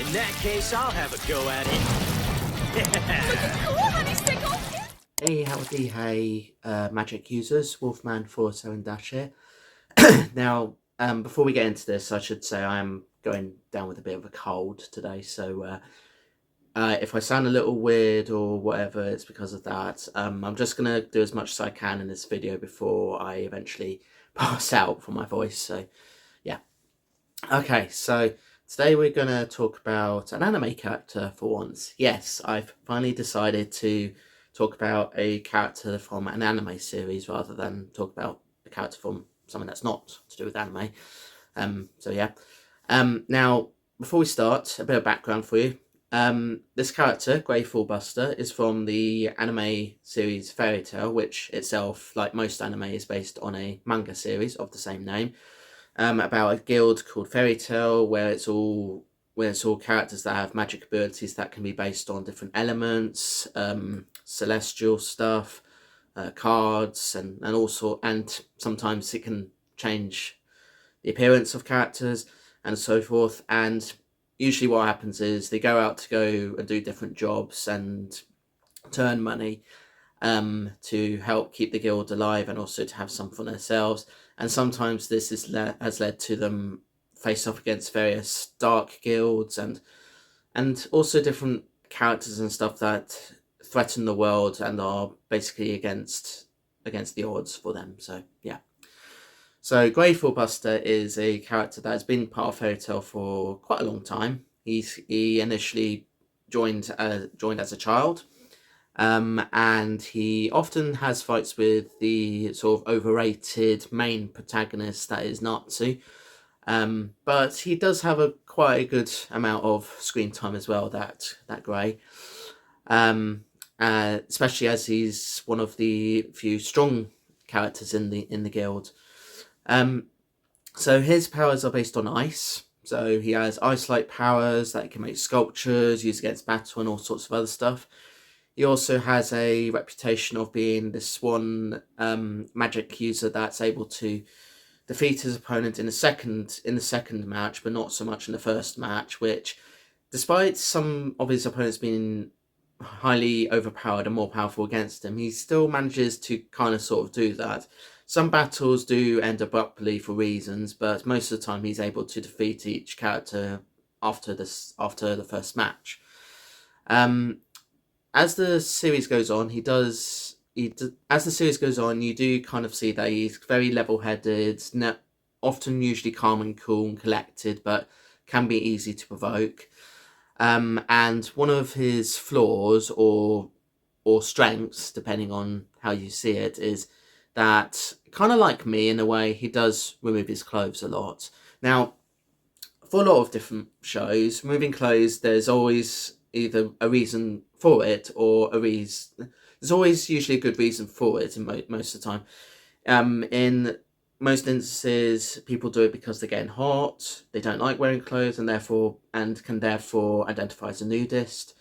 In that case, I'll have a go at it. Hey, howdy, hey, magic users, Wolfman407 here. Now, before we get into this, I should say I'm going down with a bit of a cold today, so if I sound a little weird or whatever, it's because of that. I'm just going to do as much as I can in this video before I eventually pass out for my voice, so yeah. Okay, so today we're going to talk about an anime character for once. Yes, I've finally decided to talk about a character from an anime series rather than talk about a character from something that's not to do with anime. So yeah. Now, before we start, a bit of background for you. This character, Grey Fullbuster, is from the anime series Fairy Tail, which itself, like most anime, is based on a manga series of the same name. About a guild called Fairy Tail, where it's all characters that have magic abilities that can be based on different elements, celestial stuff, cards, and also, and sometimes it can change the appearance of characters and so forth. And usually, what happens is they go out to go and do different jobs and to earn money, to help keep the guild alive and also to have some for themselves. And sometimes this has led to them face off against various dark guilds and also different characters and stuff that threaten the world and are basically against the odds for them. So yeah. So Grey Fullbuster is a character that has been part of Fairy Tail for quite a long time. He initially joined as a child. And he often has fights with the sort of overrated main protagonist that is Natsu. But he does have quite a good amount of screen time as well, that Grey. Especially as he's one of the few strong characters in the guild. So his powers are based on ice. So he has ice-like powers that he can make sculptures, use against battle, and all sorts of other stuff. He also has a reputation of being this one magic user that's able to defeat his opponent in the second match, but not so much in the first match, which, despite some of his opponents being highly overpowered and more powerful against him, he still manages to kind of sort of do that. Some battles do end abruptly for reasons, but most of the time he's able to defeat each character after the first match. As the series goes on, you do kind of see that he's very level-headed, often usually calm and cool and collected, but can be easy to provoke. And one of his flaws or strengths, depending on how you see it, is that, kind of like me in a way, he does remove his clothes a lot. Now, for a lot of different shows, removing clothes, there's always either a reason for it or there's always usually a good reason for it in most of the time. In most instances, people do it because they're getting hot, they don't like wearing clothes, and can therefore identify as a nudist.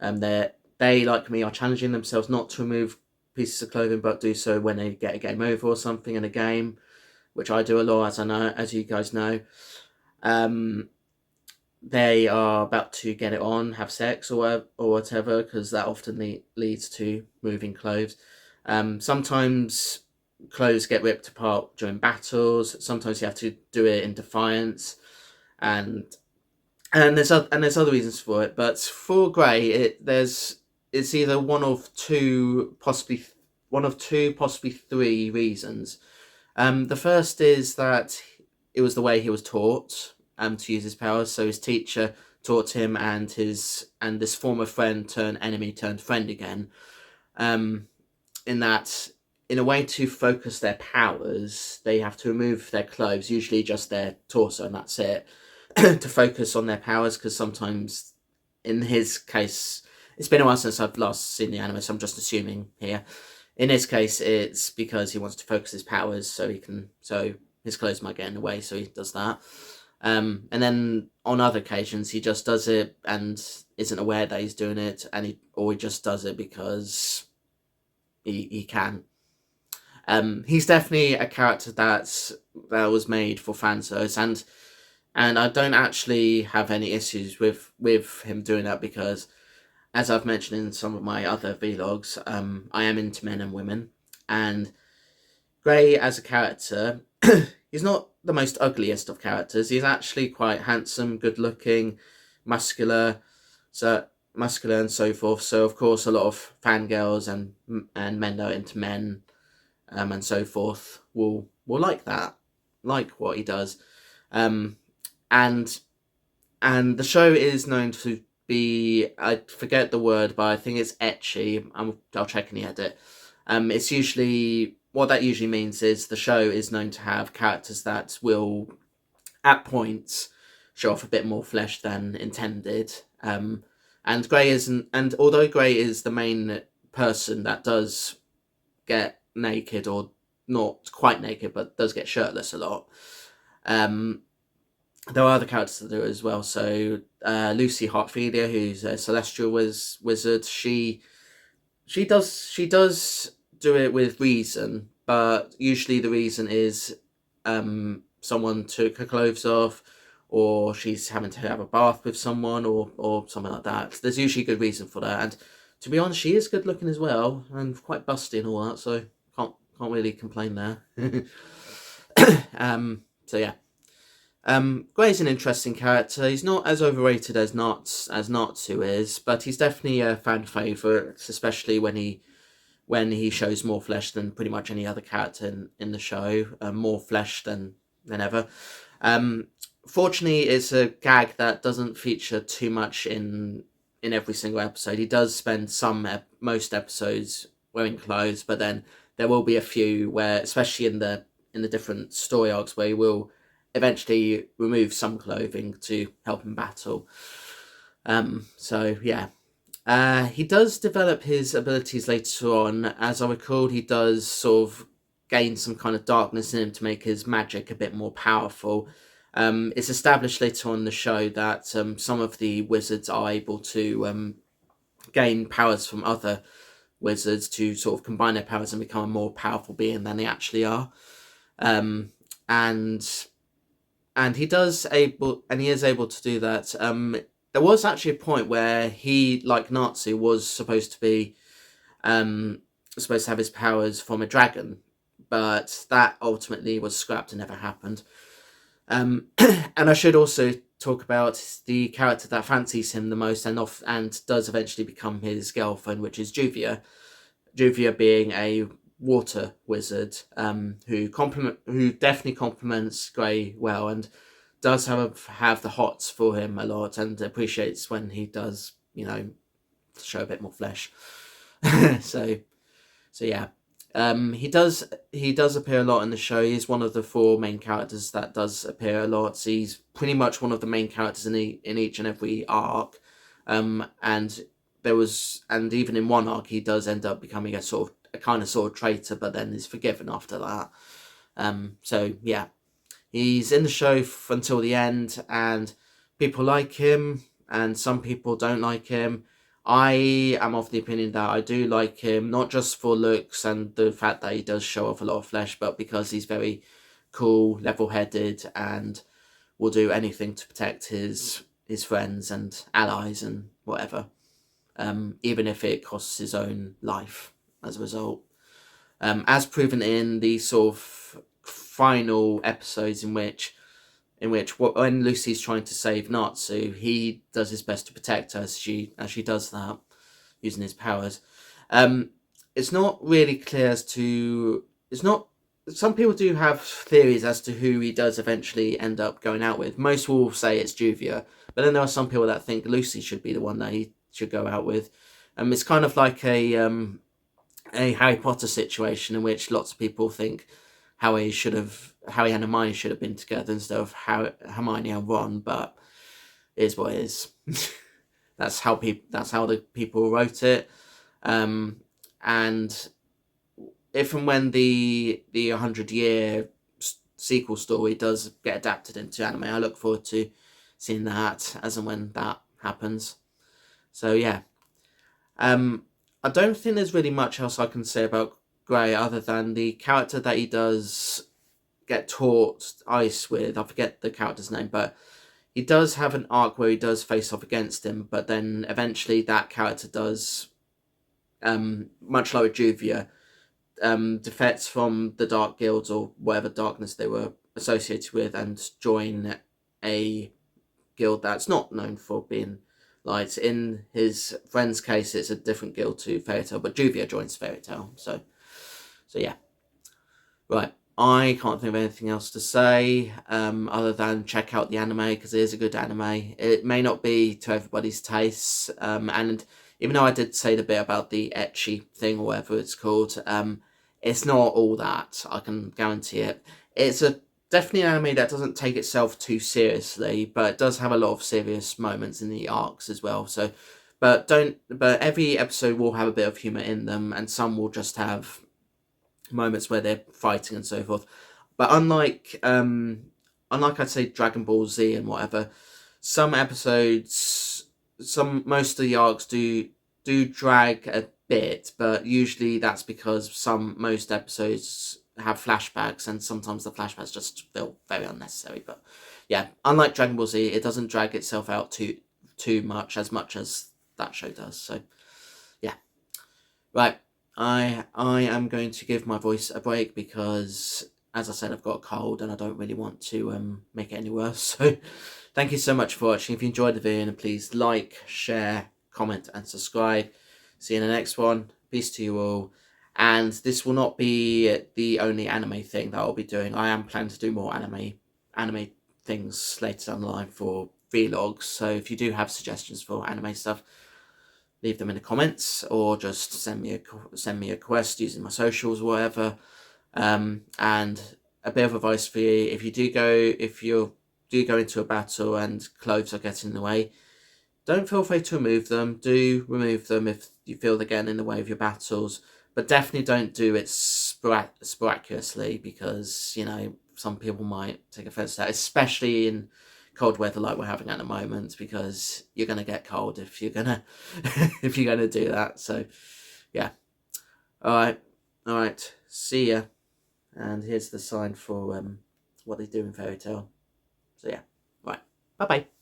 They, like me, are challenging themselves not to remove pieces of clothing, but do so when they get a game over or something in a game, which I do a lot, as you guys know. They are about to get it on, have sex or whatever, because that often leads to moving clothes. Sometimes clothes get ripped apart during battles. Sometimes you have to do it in defiance, and there's other reasons for it. But for Grey, it's either one of two, possibly three reasons. The first is that it was the way he was taught to use his powers. So his teacher taught him, and this former friend turned enemy turned friend again. In that, in a way to focus their powers, they have to remove their clothes, usually just their torso, and that's it, to focus on their powers. Because sometimes, in his case, it's been a while since I've last seen the anime, so I'm just assuming here. In his case, it's because he wants to focus his powers, so his clothes might get in the way, so he does that. And then on other occasions, he just does it and isn't aware that he's doing it, he just does it because he can. He's definitely a character that was made for fan service, and And I don't actually have any issues with him doing that because, as I've mentioned in some of my other vlogs, I am into men and women, and Gray as a character, he's not the most ugliest of characters. He's actually quite handsome, good looking, muscular, so muscular and so forth. So of course, a lot of fangirls and men that are into men, and so forth will like that, like what he does, um, and and the show is known to be, I forget the word, but I think it's etchy. I'll check in the edit. It's usually, what that usually means is the show is known to have characters that will, at points, show off a bit more flesh than intended. And Gray isn't, and although Gray is the main person that does get naked, or not quite naked, but does get shirtless a lot. There are other characters that do it as well. So Lucy Hartfilia, who's a celestial wizard, she does do it with reason, but usually the reason is someone took her clothes off, or she's having to have a bath with someone, or something like that. There's usually a good reason for that, and to be honest, she is good looking as well, and quite busty and all that, so can't really complain there. So yeah. Gray's an interesting character. He's not as overrated as Natsu is, but he's definitely a fan favourite, especially when he shows more flesh than pretty much any other character in the show. More flesh than ever. Fortunately, it's a gag that doesn't feature too much in every single episode. He does spend most episodes wearing clothes, but then there will be a few where, especially in the different story arcs, where he will eventually remove some clothing to help him battle. So yeah. He does develop his abilities later on. As I recall, he does sort of gain some kind of darkness in him to make his magic a bit more powerful. It's established later on in the show that some of the wizards are able to gain powers from other wizards to sort of combine their powers and become a more powerful being than they actually are. And he is able to do that. There was actually a point where he, like Natsu, was supposed to have his powers from a dragon, but that ultimately was scrapped and never happened. And I should also talk about the character that fancies him the most and does eventually become his girlfriend, which is Juvia. Juvia being a water wizard, who definitely compliments Gray well, and does have the hots for him a lot, and appreciates when he does, show a bit more flesh. so yeah. He does appear a lot in the show. He's one of the 4 main characters that does appear a lot. He's pretty much one of the main characters in each and every arc. And even in one arc, he does end up becoming a kind of traitor, but then is forgiven after that. So yeah, he's in the show until the end, and people like him, and some people don't like him. I am of the opinion that I do like him, not just for looks and the fact that he does show off a lot of flesh, but because he's very cool, level-headed, and will do anything to protect his friends and allies and whatever, even if it costs his own life as a result. As proven in the sort of final episodes in which when Lucy's trying to save Natsu, he does his best to protect her as she does that, using his powers. It's not really clear some people do have theories as to who he does eventually end up going out with. Most will say it's Juvia, but then there are some people that think Lucy should be the one that he should go out with. It's kind of like a Harry Potter situation in which lots of people think Harry and Hermione should have been together instead of Hermione and Ron, but it is what it is. That's how the people wrote it. And if and when the 100-year sequel story does get adapted into anime, I look forward to seeing that as and when that happens. So yeah. I don't think there's really much else I can say about Gray other than the character that he does get taught ice with. I forget the character's name, but he does have an arc where he does face off against him, but then eventually that character does, much like Juvia, defects from the Dark Guilds or whatever darkness they were associated with and join a guild that's not known for being light. In his friend's case, it's a different guild to Fairy Tail, but Juvia joins Fairy Tail. So yeah. Right. I can't think of anything else to say other than check out the anime, because it is a good anime. It may not be to everybody's taste, and even though I did say the bit about the ecchi thing or whatever it's called, it's not all that. I can guarantee it. It's definitely an anime that doesn't take itself too seriously, but it does have a lot of serious moments in the arcs as well. So, but every episode will have a bit of humor in them, and some will just have moments where they're fighting and so forth. But unlike I'd say Dragon Ball Z and whatever, some episodes, most of the arcs do drag a bit, but usually that's because most episodes have flashbacks, and sometimes the flashbacks just feel very unnecessary. But yeah, unlike Dragon Ball Z, it doesn't drag itself out too much as that show does. So yeah, right. I am going to give my voice a break because, as I said, I've got a cold and I don't really want to make it any worse. So thank you so much for watching. If you enjoyed the video, please like, share, comment and subscribe. See you in the next one. Peace to you all. And this will not be the only anime thing that I'll be doing. I am planning to do more anime things later down the line for vlogs. So if you do have suggestions for anime stuff, leave them in the comments, or just send me a request using my socials or whatever. And a bit of advice for you: if you do go into a battle and clothes are getting in the way, don't feel free to remove them. Do remove them if you feel they're getting in the way of your battles, but definitely don't do it sporadically, because some people might take offense to that, especially in cold weather like we're having at the moment, because you're gonna get cold if you're gonna do that. So yeah, all right, see ya. And here's the sign for what they do in Fairy Tail. So yeah, right, bye bye.